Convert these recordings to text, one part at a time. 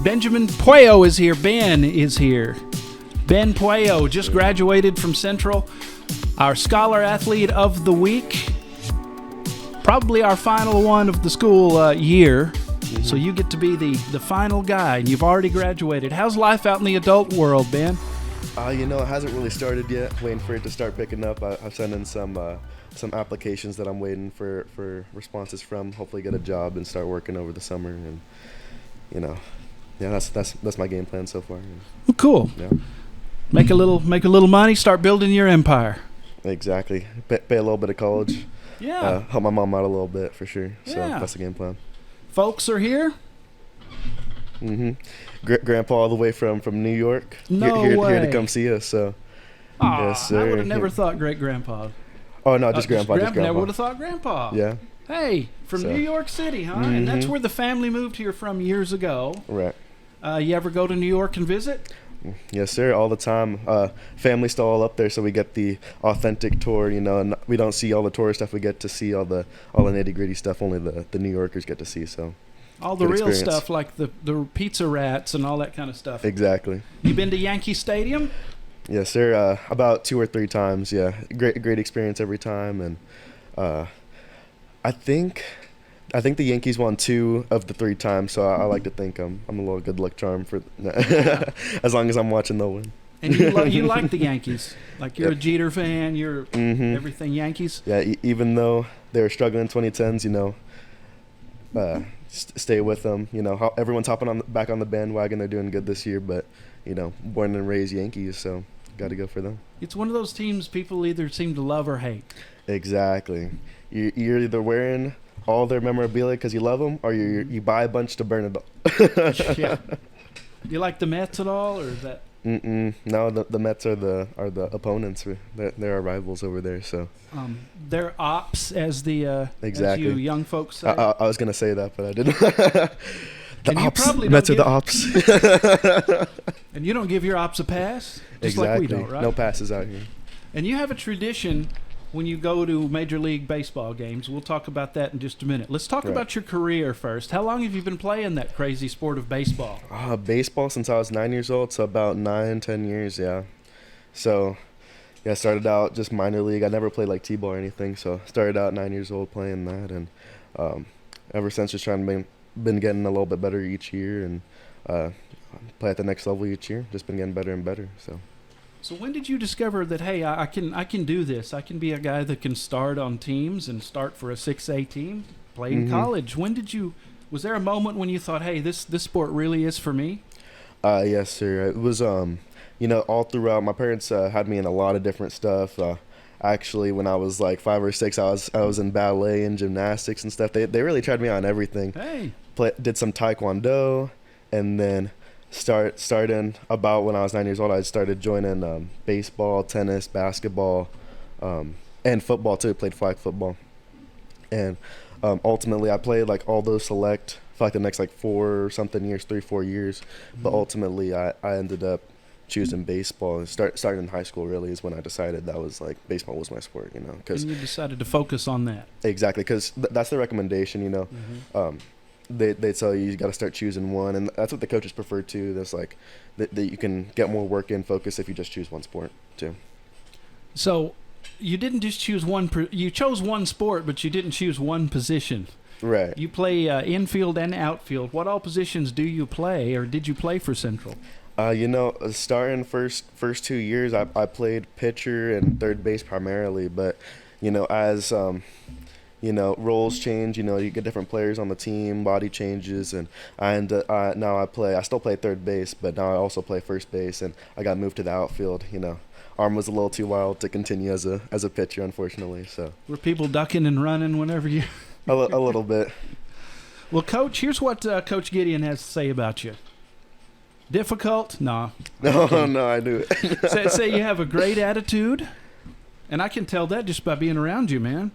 Benjamin Puello is here. Ben is here. Ben Puello just graduated from Central, our Scholar Athlete of the Week. Probably our final one of the school year. Mm-hmm. So you get to be the final guy, and you've already graduated. How's life out in the adult world, Ben? It hasn't really started yet. Waiting for it to start picking up. I've sent in some applications that I'm waiting for responses from. Hopefully get a job and start working over the summer. And, that's my game plan so far. Well, cool. Yeah. Make a little money, start building your empire. Exactly. Pay a little bit of college. Yeah. Help my mom out a little bit for sure. So yeah. That's the game plan. Folks are here. Mm-hmm. Grandpa all the way from New York. No way. Here to come see us. So. Yes, sir. I would have never thought great grandpa. Oh no, just grandpa. Just grandpa. Never would have thought grandpa. Yeah. Hey, from New York City, huh? Mm-hmm. And that's where the family moved here from years ago. Right. You ever go to New York and visit? Yes, sir. All the time. Family's still all up there, so we get the authentic tour. And we don't see all the tourist stuff. We get to see all the nitty gritty stuff. Only the New Yorkers get to see. So. All the real stuff, like the pizza rats and all that kind of stuff. Exactly. You been to Yankee Stadium? Yes, sir. About 2 or 3 times. Yeah, great experience every time. And I think the Yankees won 2 of the 3 times. So I like to think I'm a little good luck charm for as long as I'm watching, they'll win. And you like the Yankees? Like you're a Jeter fan. You're everything Yankees. Yeah. Even though they were struggling in 2010s, stay with them. Everyone's hopping back on the bandwagon. They're doing good this year, but born and raised Yankees, so got to go for them. It's one of those teams people either seem to love or hate. Exactly. You're either wearing all their memorabilia because you love them, or you buy a bunch to burn it all. Yeah. You like the Mets at all, or is that? No, the Mets are the opponents. They're our rivals over there. So they're ops, as the exactly. as you young folks say. I was gonna say that, but I didn't. The ops. Mets are the ops. And you don't give your ops a pass, just exactly. like we don't, right? No passes out here. And you have a tradition when you go to Major League Baseball games. We'll talk about that in just a minute. Let's talk about your career first. How long have you been playing that crazy sport of baseball? Baseball since I was 9 years old, so about 9-10 years, yeah. So, yeah, I started out just minor league. I never played like T-ball or anything, so started out 9 years old playing that, and ever since just trying to been getting a little bit better each year, and play at the next level each year. Just been getting better and better, so. So when did you discover that, hey, I can do this? I can be a guy that can start on teams and start for a 6A team, play in college. Was there a moment when you thought, hey, this sport really is for me? Yes, sir. It was, all throughout. My parents had me in a lot of different stuff. Actually, when I was like 5 or 6, I was in ballet and gymnastics and stuff. They really tried me on everything. Hey. Did some taekwondo, and then starting about when I was 9 years old, I started joining baseball, tennis, basketball, and football too. Played flag football, and ultimately I played like all those select for like the next like 3-4 years. But ultimately I ended up choosing baseball. And starting in high school really is when I decided that was like baseball was my sport. Cause and you decided to focus on that. Exactly, because that's the recommendation. They tell you got to start choosing one, and that's what the coaches prefer too. That's like that you can get more work in focus if you just choose one sport too. So you didn't just choose one. You chose one sport, but you didn't choose one position. Right. You play infield and outfield. What all positions do you play, or did you play for Central? Starting first 2 years, I played pitcher and third base primarily, but as roles change, you get different players on the team, body changes, and now I still play third base, but now I also play first base, and I got moved to the outfield. Arm was a little too wild to continue as a pitcher, unfortunately. So were people ducking and running whenever you? a little bit. Well, Coach, here's what Coach Gideon has to say about you. Difficult? Nah. No, I do it. say you have a great attitude, and I can tell that just by being around you, man.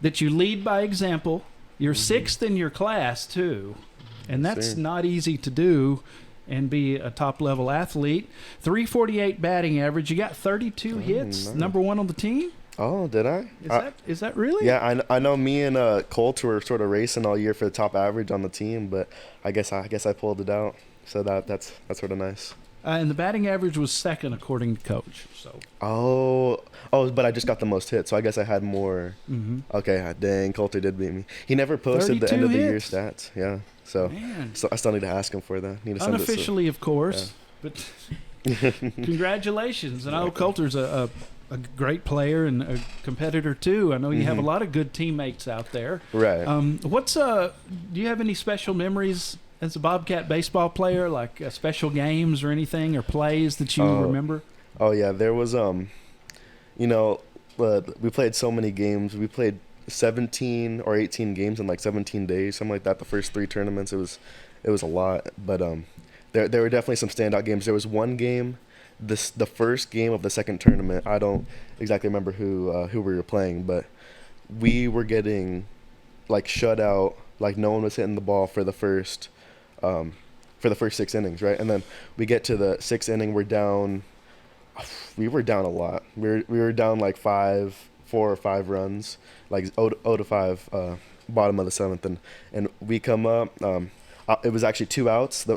That you lead by example. You're 6th in your class, too. And that's not easy to do and be a top-level athlete. 348 batting average. You got 32 hits, nice. Number 1 on the team. Oh, did I? Is that really? Yeah, I know me and Colt were sort of racing all year for the top average on the team, but I guess I pulled it out. So that's sort of nice. And the batting average was second according to coach. So. But I just got the most hits, so I guess I had more. Mm-hmm. Okay, dang, Coulter did beat me. He never posted the end of the year stats. Yeah, so I still need to ask him for that. Need to send unofficially, of course, but congratulations. And I know Coulter's a great player and a competitor too. I know you have a lot of good teammates out there. Right. Do you have any special memories as a Bobcat baseball player, like special games or anything, or plays that you remember? Oh yeah, there was we played so many games. We played 17 or 18 games in like 17 days, something like that. The first 3 tournaments, it was a lot. But there were definitely some standout games. There was one game, the first game of the second tournament. I don't exactly remember who we were playing, but we were getting like shut out. Like no one was hitting the ball for the first 6 innings, right? And then we get to the 6th inning, we're down. We were down a lot. We were down like 4 or 5 runs, like 0-5, bottom of the 7th, and we come up. It was actually 2 outs. The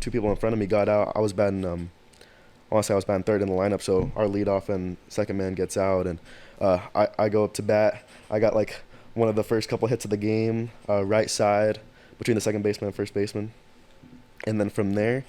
2 people in front of me got out. I was batting. I want to say I was batting 3rd in the lineup, so our leadoff and second man gets out, and I go up to bat. I got like one of the first couple hits of the game, right side between the second baseman and first baseman, and then from there,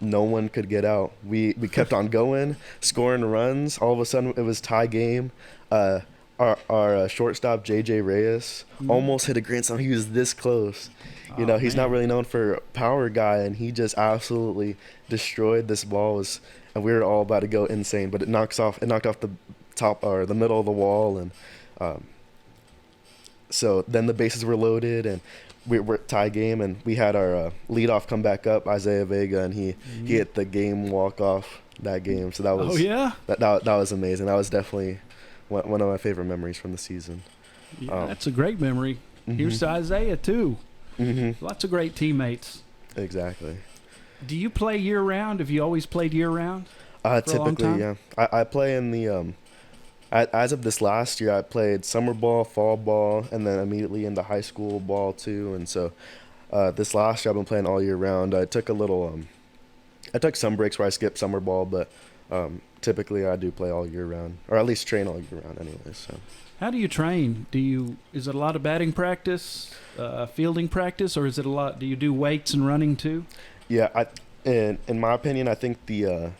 no one could get out. We kept on going, scoring runs. All of a sudden, it was tie game. Our shortstop J.J. Reyes almost hit a grand slam. He was this close. He's not really known for power guy, and he just absolutely destroyed this ball. And we were all about to go insane, but it knocked off the top or the middle of the wall, and so then the bases were loaded, and we were tie game, and we had our leadoff come back up, Isaiah Vega, and he hit the game walk off that game. So that was that was amazing. That was definitely one of my favorite memories from the season. Yeah, that's a great memory. Here's to Isaiah too. Lots of great teammates. Exactly. Do you play year round? Have you always played year round? Typically, yeah. I play in the as of this last year, I played summer ball, fall ball, and then immediately into high school ball too. And so this last year, I've been playing all year round. I took I took some breaks where I skipped summer ball, but typically I do play all year round, or at least train all year round anyway. So. How do you train? Is it a lot of batting practice, fielding practice, or is it a lot? Do you do weights and running too? Yeah, in my opinion, I think a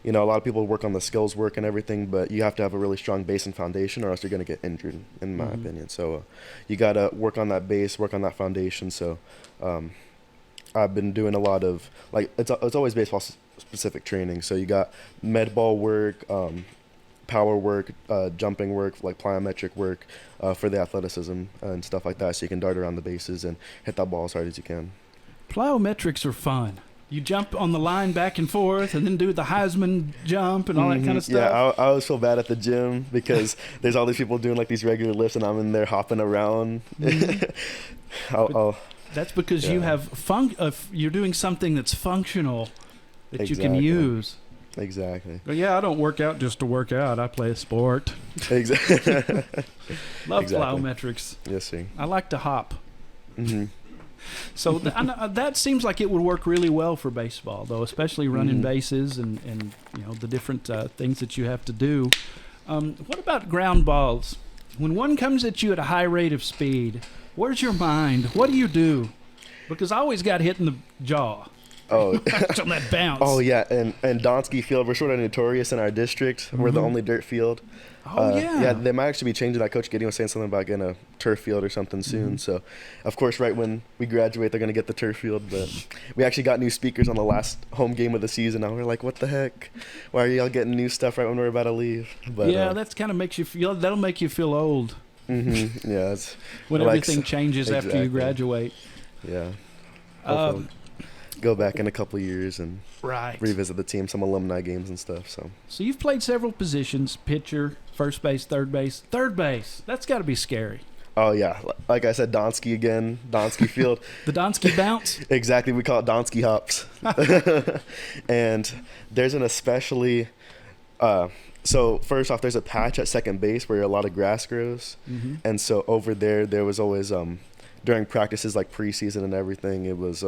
lot of people work on the skills work and everything, but you have to have a really strong base and foundation, or else you're going to get injured, in my opinion. So you got to work on that base, work on that foundation. So I've been doing a lot of, like, it's always baseball specific training. So you got med ball work, power work, jumping work, like plyometric work for the athleticism and stuff like that, so you can dart around the bases and hit that ball as hard as you can. Plyometrics are fun. You jump on the line back and forth and then do the Heisman jump and all that kind of stuff. Yeah, I always feel bad at the gym because there's all these people doing like these regular lifts and I'm in there hopping around. That's because you have you're doing something that's functional that you can use. Exactly. But yeah, I don't work out just to work out. I play a sport. Exactly. Love plyometrics. Yes, sir. I like to hop. So that seems like it would work really well for baseball, though, especially running bases and the different things that you have to do. What about ground balls? When one comes at you at a high rate of speed, where's your mind? What do you do? Because I always got hit in the jaw. Oh, on that bounce. Oh yeah, and Donsky Field, we're sort of notorious in our district. We're the only dirt field. Oh yeah. Yeah, they might actually be changing that. Coach Gideon was saying something about getting a turf field or something soon. So, of course, right when we graduate, they're going to get the turf field. But we actually got new speakers on the last home game of the season. Now we're like, what the heck? Why are y'all getting new stuff right when we're about to leave? But yeah, that's kind of makes you feel. That'll make you feel old. Yeah, it's when everything changes after you graduate. Yeah. Go back in a couple of years and revisit the team, some alumni games and stuff. So you've played several positions: pitcher, first base, third base. Third base, that's got to be scary. Oh yeah, like I said, Donsky again, Donsky Field. The Donsky bounce. Exactly, we call it Donsky hops. And there's an especially. So first off, there's a patch at second base where a lot of grass grows, and so over there was always during practices like preseason and everything, it was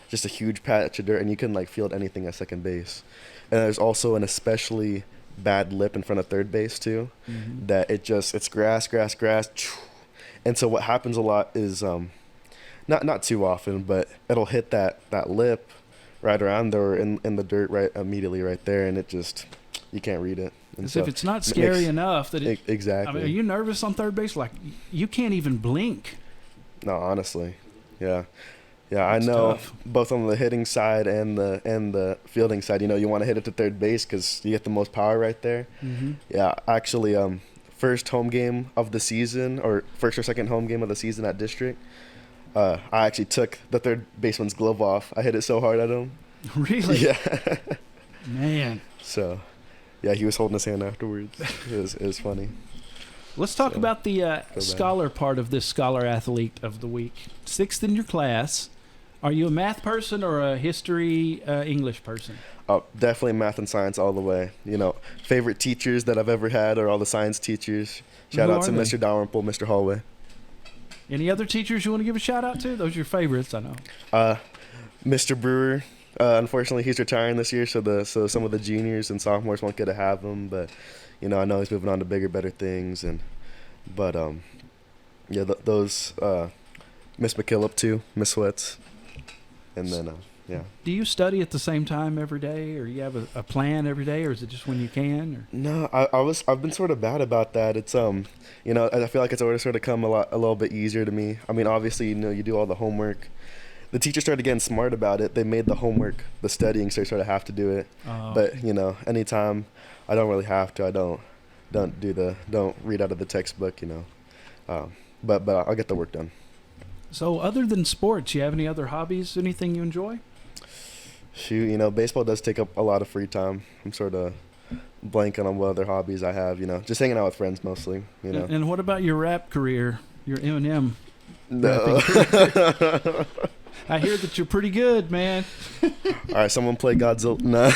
just a huge patch of dirt, and you couldn't like field anything at second base. And there's also an especially bad lip in front of third base too, that it's grass, and so what happens a lot is not too often, but it'll hit that lip right around there in the dirt right immediately right there, and it just you can't read it. As if it's not scary enough that it exactly. I mean, are you nervous on third base? Like you can't even blink. No, honestly, yeah. That's I know tough. both on the hitting side and the fielding side. You know, you want to hit it to third base because you get the most power right there. Yeah, actually, first home game of the season, or first or second home game of the season at district, I actually took the third baseman's glove off. I hit it so hard at him. Really? Yeah. Man. So, yeah, he was holding his hand afterwards. It was funny. Let's talk about the scholar part of this Scholar Athlete of the Week. 6th in your class. Are you a math person or a history, English person? Oh, definitely math and science all the way. You know, favorite teachers that I've ever had are all the science teachers. Shout out to Mr. Dalrymple, Mr. Hallway. Any other teachers you want to give a shout out to? Those are your favorites, I know. Mr. Brewer, unfortunately, he's retiring this year, so some of the juniors and sophomores won't get to have him. But you know, I know he's moving on to bigger, better things. Those Miss McKillop too, Miss Sweats, and then yeah. Do you study at the same time every day, or you have a plan every day, or is it just when you can? Or? No, I've been sort of bad about that. It's you know, I feel like it's already sort of come a little bit easier to me. I mean, obviously, you know, you do all the homework. The teachers started getting smart about it. They made the homework, the studying, so you sort of have to do it. But you know, anytime I don't really have to, I don't read out of the textbook, you know. But I'll get the work done. So other than sports, you have any other hobbies? Anything you enjoy? Shoot, you know, baseball does take up a lot of free time. I'm sort of blanking on what other hobbies I have, you know. Just hanging out with friends mostly, you know. And what about your rap career, your Eminem No. rapping career? I hear that you're pretty good, man. All right, someone play Godzilla. No.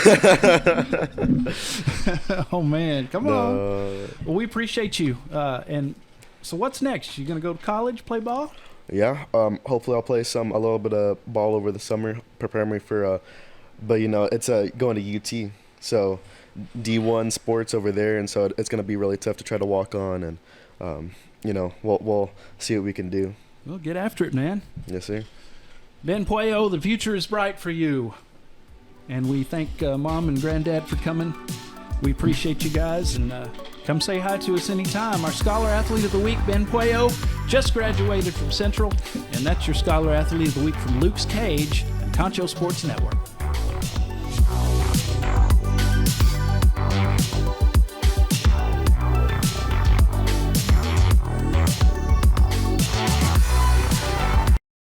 Oh, man. Come on. No. Well, we appreciate you. And so what's next? You going to go to college, play ball? Yeah. Hopefully I'll play a little bit of ball over the summer, prepare me for, but you know, it's going to UT. So D1 sports over there. And so it's going to be really tough to try to walk on. And, you know, we'll see what we can do. Well, get after it, man. Yes, sir. Ben Puello, the future is bright for you. And we thank Mom and Granddad for coming. We appreciate you guys, and come say hi to us anytime. Our Scholar Athlete of the Week, Ben Puello, just graduated from Central, and that's your Scholar Athlete of the Week from Luke's Cage and Concho Sports Network.